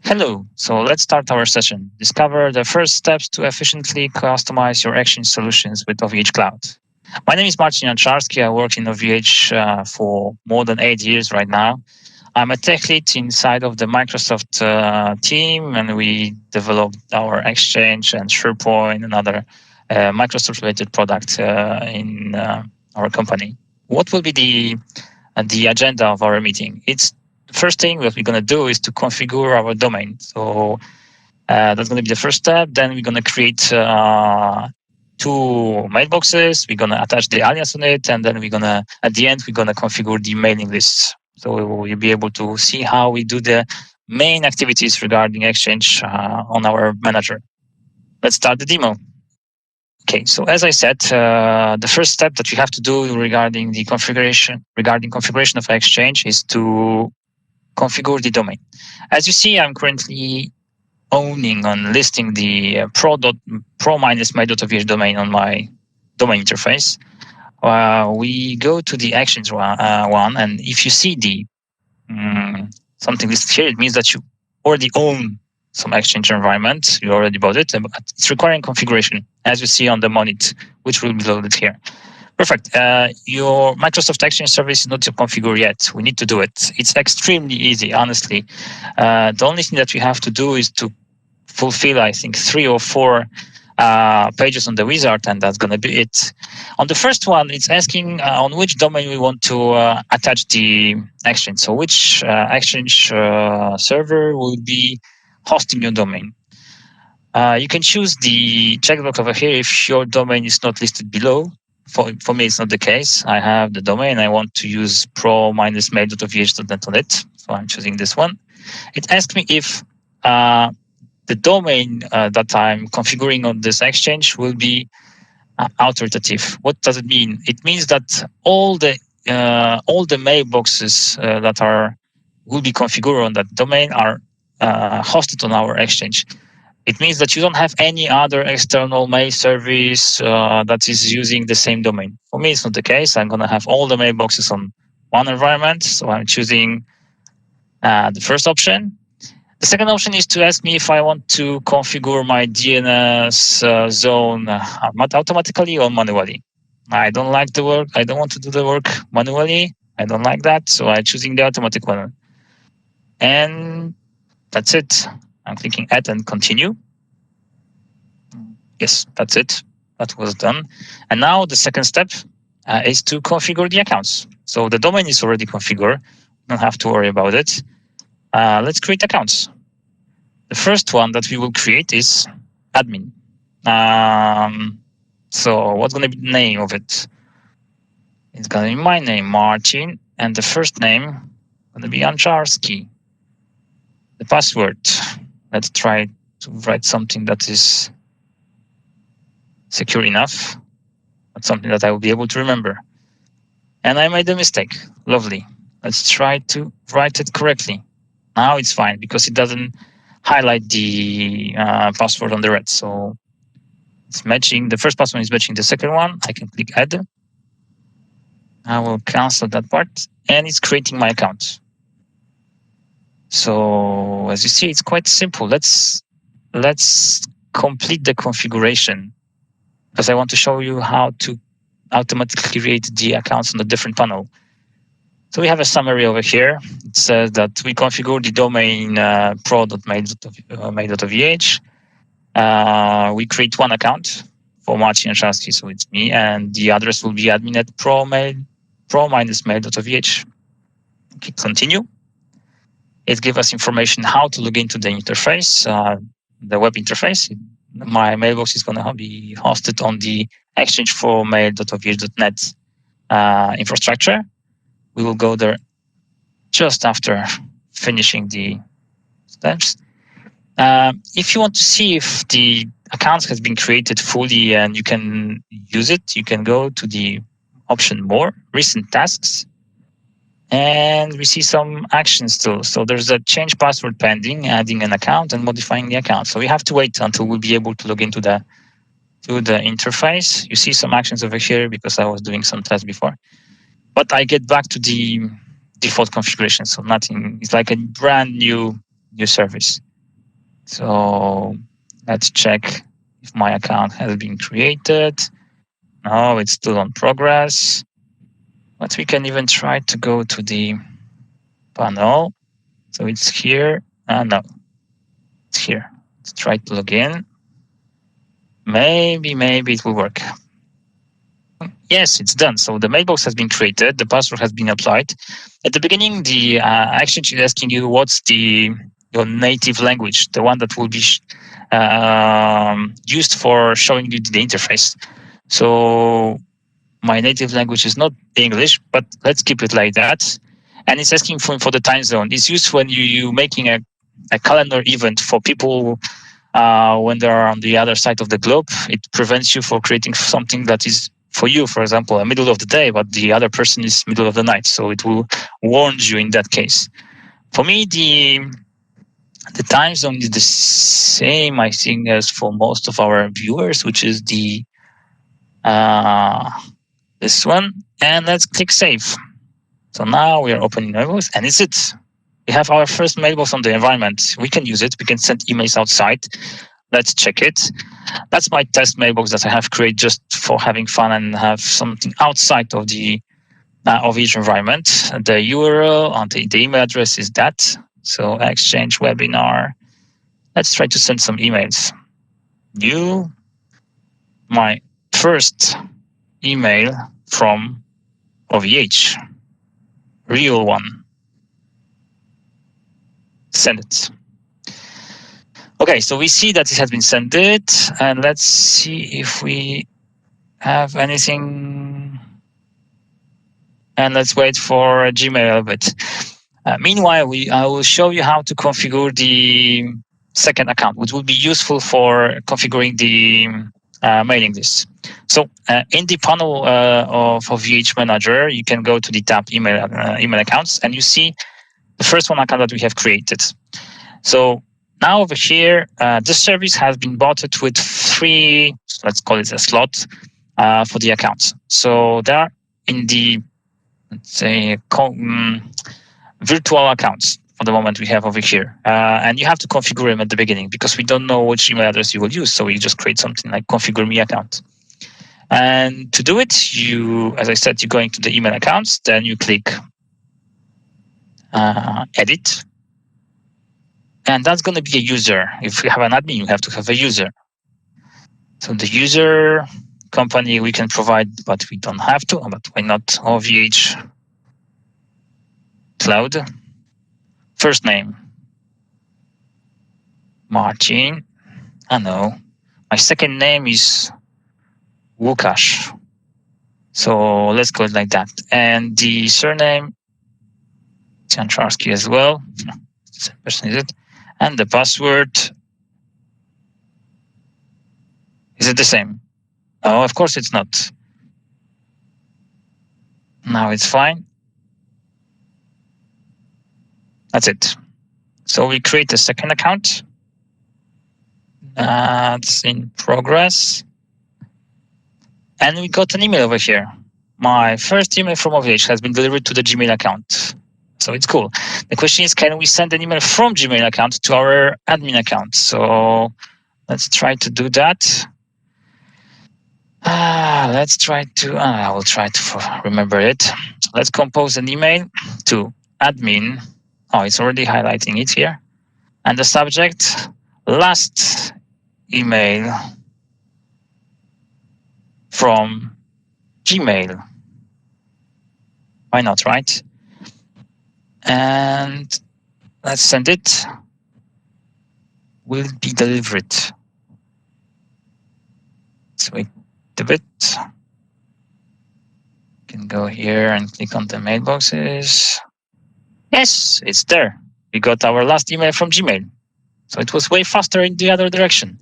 Hello, so let's start our session. Discover the first steps to efficiently customize your Exchange solutions with OVH Cloud. My name is Marcin Jancharski. I work in OVH for more than 8 years right now. I'm a tech lead inside of the Microsoft team, and we developed our Exchange and SharePoint and other Microsoft-related products in our company. What will be the agenda of our meeting? It's the first thing that we're going to do is to configure our domain. So that's going to be the first step. Then we're going to create two mailboxes. We're going to attach the alias on it, and then we're going to, at the end, we're going to configure the mailing lists. So you'll be able to see how we do the main activities regarding Exchange on our manager. Let's start the demo. Okay, so as I said, the first step that you have to do regarding configuration of Exchange is to configure the domain. As you see, I'm currently owning and listing the pro-mail.ovh domain on my domain interface. We go to the Actions one, and if you see the something listed here, it means that you already own some Exchange environment. You already bought it, but it's requiring configuration, as you see on the monit, which will be loaded here. Perfect. Your Microsoft Exchange service is not configured yet. We need to do it. It's extremely easy, honestly. The only thing that we have to do is to fulfill, I think, 3 or 4 pages on the wizard, and that's going to be it. On the first one, it's asking on which domain we want to attach the Exchange. So which Exchange server will be hosting your domain. You can choose the checkbox over here if your domain is not listed below. For me, it's not the case. I have the domain. I want to use pro-mail.ovh.net on it. So I'm choosing this one. It asks me if the domain that I'm configuring on this Exchange will be authoritative. What does it mean? It means that all the mailboxes that will be configured on that domain are hosted on our Exchange. It means that you don't have any other external mail service that is using the same domain. For me, it's not the case. I'm going to have all the mailboxes on one environment. So I'm choosing the first option. The second option is to ask me if I want to configure my DNS zone automatically or manually. I don't like the work. I don't want to do the work manually. I don't like that. So I'm choosing the automatic one. And that's it. I'm clicking Add and Continue. Yes, that's it. That was done. And now the second step is to configure the accounts. So the domain is already configured. Don't have to worry about it. Let's create accounts. The first one that we will create is admin. So what's going to be the name of it? It's going to be my name, Marcin, and the first name going to be Jancharski. The password. Let's try to write something that is secure enough, but something that I will be able to remember. And I made a mistake. Lovely. Let's try to write it correctly. Now it's fine because it doesn't highlight the password on the red. So it's matching. The first password is matching the second one. I can click Add. I will cancel that part, and it's creating my account. So as you see, it's quite simple. Let's complete the configuration because I want to show you how to automatically create the accounts on a different panel. So we have a summary over here. It says that we configure the domain pro.mail.ovh. We create one account for Marcin Jancharski, so it's me, and the address will be admin at pro-mail.ovh. Okay, continue. It gives us information how to log into the interface, the web interface. My mailbox is going to be hosted on the Exchange for mail.ovh.net infrastructure. We will go there just after finishing the steps. If you want to see if the account has been created fully and you can use it, you can go to the option More, Recent Tasks, and we see some actions too. So there's a change password pending, adding an account and modifying the account. So we have to wait until we'll be able to log into the interface. You see some actions over here because I was doing some tests before. But I get back to the default configuration, so nothing. It's like a brand new service. So let's check if my account has been created. No, it's still on progress. But we can even try to go to the panel. So it's here. No, it's here. Let's try to log in. Maybe it will work. Yes, it's done. So the mailbox has been created. The password has been applied. At the beginning, the Exchange is asking you what's your native language, the one that will be used for showing you the interface. So my native language is not English, but let's keep it like that. And it's asking for the time zone. It's used when you making a calendar event for people when they are on the other side of the globe. It prevents you from creating something that is for you, for example, a middle of the day, but the other person is middle of the night. So it will warn you in that case. For me, the time zone is the same, I think, as for most of our viewers, which is the this one. And let's click save. So now we are opening mailbox, and it's it. We have our first mailbox on the environment. We can use it. We can send emails outside. Let's check it. That's my test mailbox that I have created just for having fun and have something outside of the of each environment. The URL on the email address is that. So Exchange webinar. Let's try to send some emails. New, my first email from OVH, real one. Send it. Okay, so we see that it has been sent it, and let's see if we have anything. And let's wait for Gmail a bit. Meanwhile, I will show you how to configure the second account, which will be useful for configuring the mailing list. So in the panel of VH Manager, you can go to the tab email accounts, and you see the first one account that we have created. So now over here, this service has been bought with 3, let's call it a slot for the accounts. So they are in the, let's say, virtual accounts for the moment we have over here. And you have to configure them at the beginning because we don't know which email address you will use. So we just create something like configure me account. And to do it, as I said, you're going to the email accounts, then you click edit. And that's going to be a user. If you have an admin, you have to have a user. So the user company we can provide, but we don't have to. But why not? OVH Cloud. First name, Martin. No. My second name is Łukasz. So let's go like that. And the surname, Jancharski as well. Same person, is it? And the password, is it the same? Oh, of course it's not. Now it's fine. That's it. So we create a second account. It's in progress. And we got an email over here. My first email from OVH has been delivered to the Gmail account. So it's cool. The question is, can we send an email from Gmail account to our admin account? So let's try to do that. Let's try to, I will try to remember it. Let's compose an email to admin. Oh, it's already highlighting it here. And the subject, last email from Gmail. Why not, right? And let's send it. Will be delivered. Let's wait a bit. You can go here and click on the mailboxes. Yes, it's there. We got our last email from Gmail. So it was way faster in the other direction.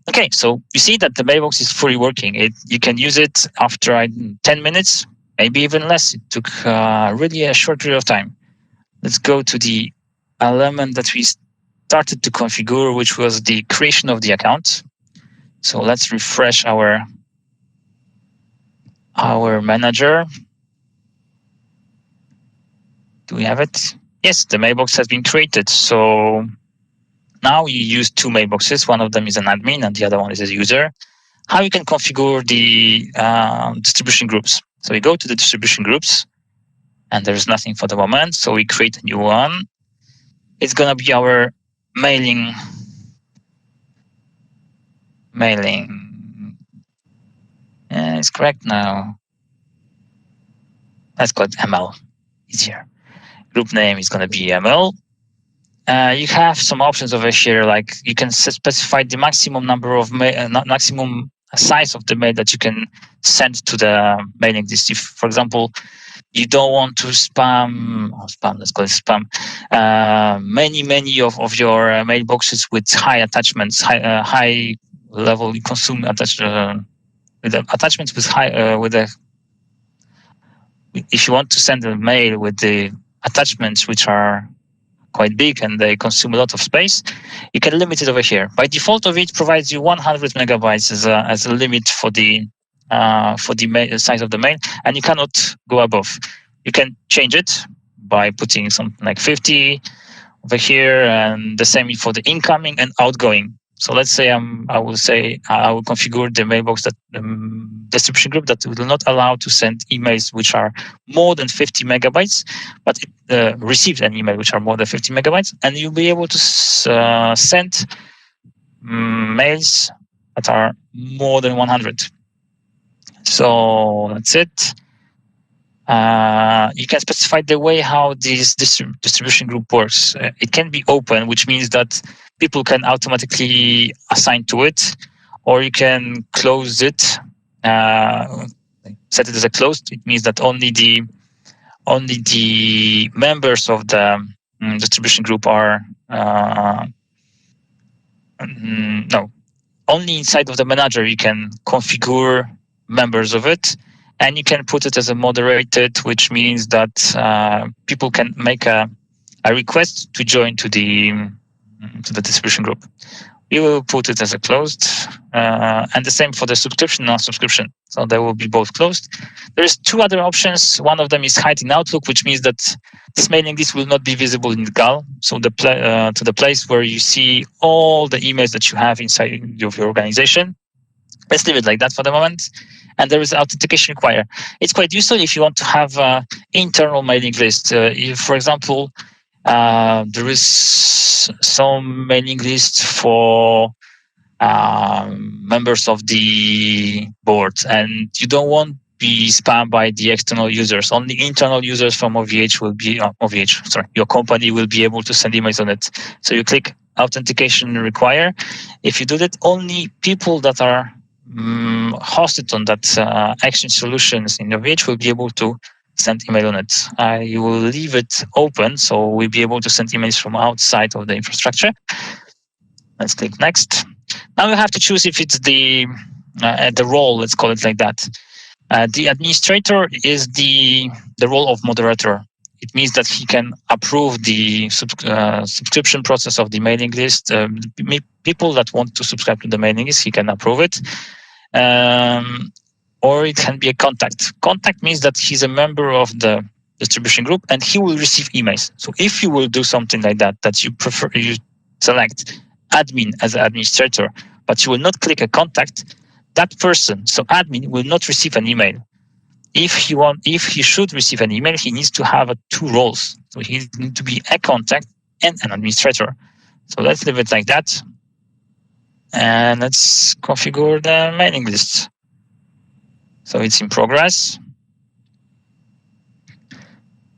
Okay, so you see that the mailbox is fully working. You can use it after 10 minutes, maybe even less. It took really a short period of time. Let's go to the element that we started to configure, which was the creation of the account. So let's refresh our manager. Do we have it? Yes, the mailbox has been created. So Now you use two mailboxes. One of them is an admin and the other one is a user. How you can configure the distribution groups. So we go to the distribution groups and there's nothing for the moment. So we create a new one. It's going to be our mailing. It's correct now. Let's call it ML. Easier. Group name is going to be ML. You have some options over here, like you can specify the maximum number of maximum size of the mail that you can send to the mailing list. If, for example, you don't want to spam, let's call it spam, many of your mailboxes with high attachments, high level consume with attachments with high if you want to send a mail with the attachments which are quite big and they consume a lot of space, you can limit it over here. By default of it provides you 100 megabytes as a limit for the size of the mail, and you cannot go above. You can change it by putting something like 50 over here, and the same for the incoming and outgoing. So let's say I will configure the mailbox that distribution group that will not allow to send emails which are more than 50 megabytes, but it received an email which are more than 50 megabytes, and you'll be able to send mails that are more than 100. So that's it. You can specify the way how this distribution group works. It can be open, which means that people can automatically assign to it, or you can close it, set it as a closed. It means that only the members of the distribution group are only inside of the manager you can configure members of it, and you can put it as a moderated, which means that people can make a request to join to the distribution group. We will put it as a closed, and the same for the subscription and non-subscription. So they will be both closed. There's two other options. One of them is hide in Outlook, which means that this mailing list will not be visible in the GAL. So to the place where you see all the emails that you have inside of your organization. Let's leave it like that for the moment. And there is authentication required. It's quite useful if you want to have an internal mailing list. If, for example, there is some mailing list for members of the board, and you don't want to be spammed by the external users. Only internal users from OVH will be your company will be able to send emails on it. So you click authentication require. If you do that, only people that are hosted on that Exchange solutions in OVH will be able to send email on it. You will leave it open, so we'll be able to send emails from outside of the infrastructure. Let's click next. Now we have to choose if it's the role, let's call it like that. The administrator is the role of moderator. It means that he can approve the subscription process of the mailing list. People that want to subscribe to the mailing list, he can approve it. Or it can be a contact. Contact means that he's a member of the distribution group and he will receive emails. So if you will do something like that, that you select admin as an administrator, but you will not click a contact, that person, so admin, will not receive an email. If he should receive an email, he needs to have two roles. So he needs to be a contact and an administrator. So let's leave it like that. And let's configure the mailing list. So it's in progress.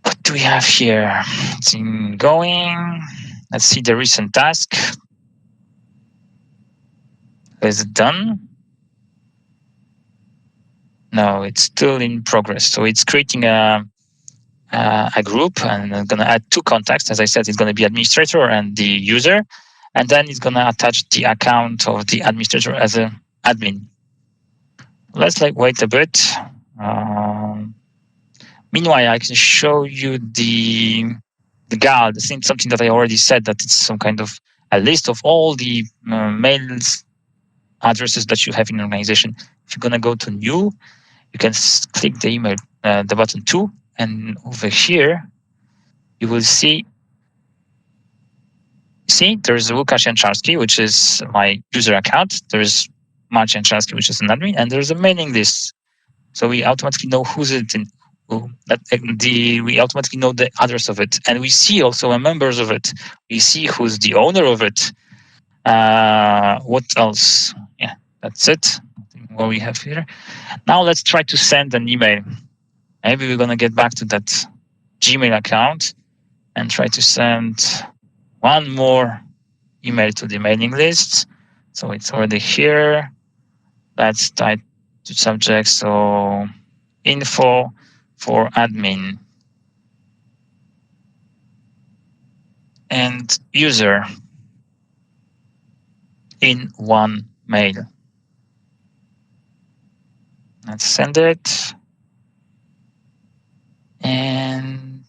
What do we have here? It's in going. Let's see the recent task. Is it done? No, it's still in progress. So it's creating a group, and I'm going to add two contacts. As I said, it's going to be administrator and the user, and then it's going to attach the account of the administrator as an admin. Let's wait a bit. Meanwhile, I can show you the GAL, something that I already said, that it's some kind of a list of all the mails addresses that you have in your organization. If you're going to go to new, you can click the email, the button 2, and over here, you will see See, there's Łukasz Janczarski, which is my user account. There's Marcin Janczarski, which is an admin, and there's a mailing list. So we automatically know who's it in. We automatically know the address of it, and we see also the members of it. We see who's the owner of it. What else? Yeah, that's it. What we have here. Now let's try to send an email. Maybe we're gonna get back to that Gmail account and try to send one more email to the mailing list. So it's already here. Let's type the subject. So info for admin and user in one mail. Let's send it. And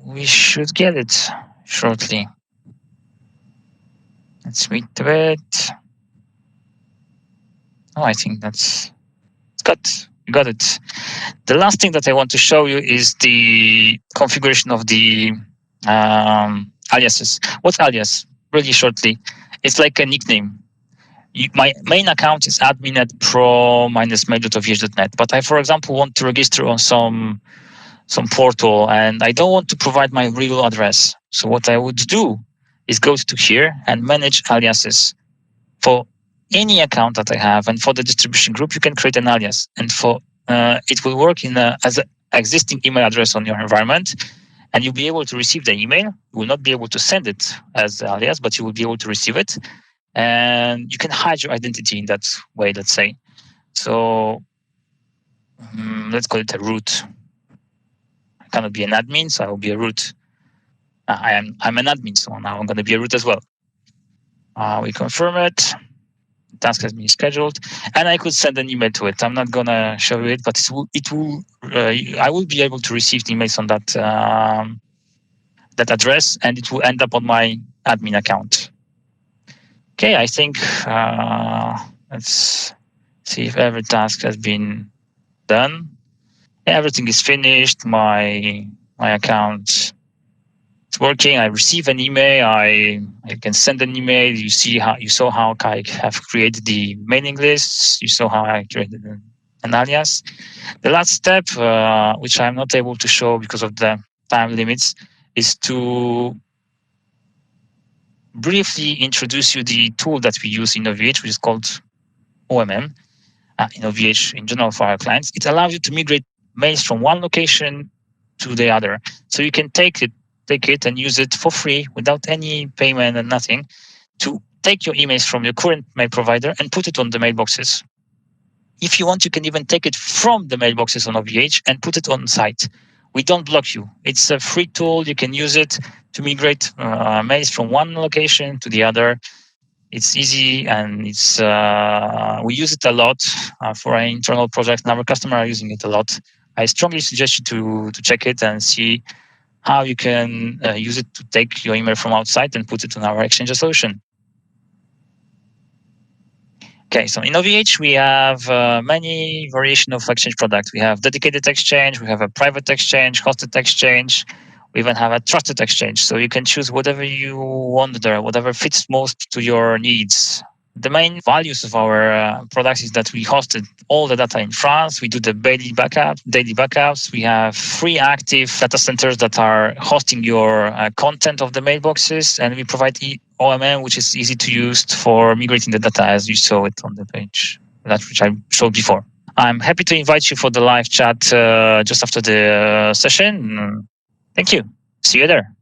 we should get it shortly. Let's wait a bit. Oh, I think it's got it. The last thing that I want to show you is the configuration of the aliases. What's alias? Really shortly, it's like a nickname. My main account is admin at pro-mail.vh.net, but I, for example, want to register on some portal and I don't want to provide my real address. So what I would do is go to here and manage aliases. For any account that I have and for the distribution group, you can create an alias, and for it will work as an existing email address on your environment, and you'll be able to receive the email. You will not be able to send it as the alias, but you will be able to receive it, and you can hide your identity in that way, let's say. So let's call it a root. I cannot be an admin, so I will be a root. I'm an admin, so now I'm going to be a root as well. We confirm it. The task has been scheduled, and I could send an email to it. I'm not going to show you it, but it will. I will be able to receive the emails on that address, and it will end up on my admin account. Okay, I think let's see if every task has been done. Everything is finished. My account is working. I receive an email. I can send an email. You saw how I have created the mailing lists. You saw how I created an alias. The last step, which I'm not able to show because of the time limits, is to briefly introduce you the tool that we use in OVH, which is called OMM. In OVH in general for our clients, it allows you to migrate mails from one location to the other. So you can take it and use it for free without any payment and nothing, to take your emails from your current mail provider and put it on the mailboxes. If you want, you can even take it from the mailboxes on OVH and put it on site. We don't block you. It's a free tool. You can use it to migrate mails from one location to the other. It's easy, and we use it a lot for our internal projects, and our customers are using it a lot. I strongly suggest you to check it and see how you can use it to take your email from outside and put it on our Exchange solution. Okay, so in OVH, we have many variations of Exchange products. We have dedicated Exchange, we have a private Exchange, hosted Exchange, we even have a trusted Exchange. So you can choose whatever you want there, whatever fits most to your needs. The main values of our products is that we hosted all the data in France. We do the daily backups. We have 3 active data centers that are hosting your content of the mailboxes, and we provide OMM, which is easy to use for migrating the data, as you saw it on the page, which I showed before. I'm happy to invite you for the live chat just after the session. Thank you. See you there.